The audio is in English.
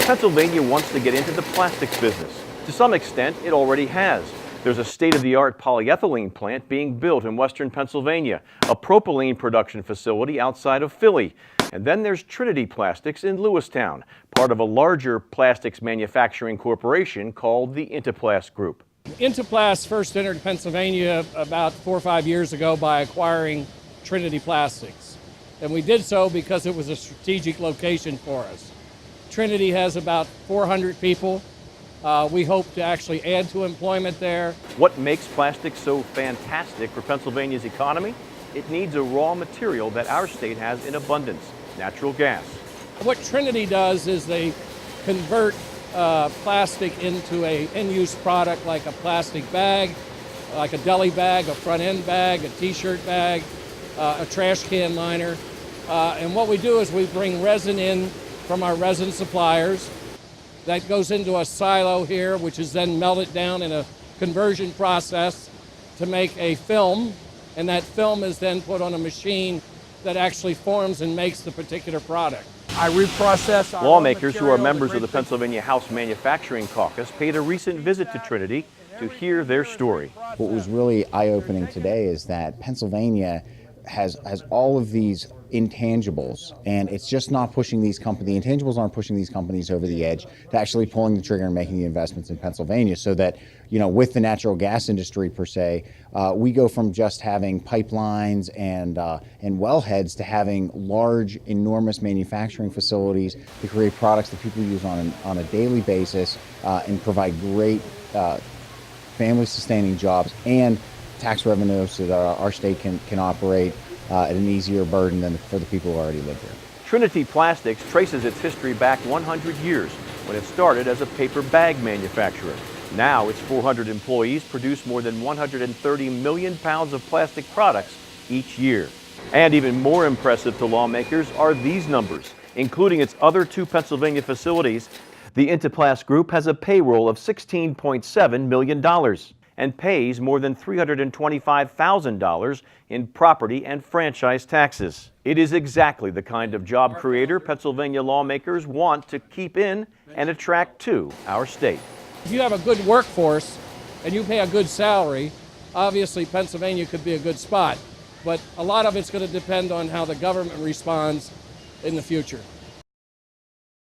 Pennsylvania wants to get into the plastics business. To some extent, it already has. There's a state-of-the-art polyethylene plant being built in western Pennsylvania, a propylene production facility outside of Philly. And then there's Trinity Plastics in Lewistown, part of a larger plastics manufacturing corporation called the Interplast Group. Interplast first entered Pennsylvania about 4 or 5 years ago by acquiring Trinity Plastics. And we did so because it was a strategic location for us. Trinity has about 400 people. We hope to actually add to employment there. What makes plastics so fantastic for Pennsylvania's economy? It needs a raw material that our state has in abundance, natural gas. What Trinity does is they convert plastic into an end-use product like a plastic bag, like a deli bag, a front-end bag, a t-shirt bag, a trash can liner. And what we do is we bring resin in from our resin suppliers. That goes into a silo here, which is then melted down in a conversion process to make a film. And that film is then put on a machine that actually forms and makes the particular product. I reprocess our Lawmakers who are members of the Pennsylvania House Manufacturing Caucus paid a recent visit to Trinity to hear their story. What was really eye-opening today is that Pennsylvania has all of these intangibles, and it's just not pushing these companies, the intangibles aren't pushing these companies over the edge to actually pulling the trigger and making the investments in Pennsylvania, so that, you know, with the natural gas industry per se, we go from just having pipelines and wellheads to having large, enormous manufacturing facilities to create products that people use on a daily basis and provide great family-sustaining jobs and tax revenue so that our state can operate at an easier burden than for the people who already live here. Trinity Plastics traces its history back 100 years when it started as a paper bag manufacturer. Now its 400 employees produce more than 130 million pounds of plastic products each year. And even more impressive to lawmakers are these numbers. Including its other 2 Pennsylvania facilities, the Interplast Group has a payroll of $16.7 million. And pays more than $325,000 in property and franchise taxes. It is exactly the kind of job creator Pennsylvania lawmakers want to keep in and attract to our state. If you have a good workforce and you pay a good salary, obviously Pennsylvania could be a good spot. But a lot of it's going to depend on how the government responds in the future.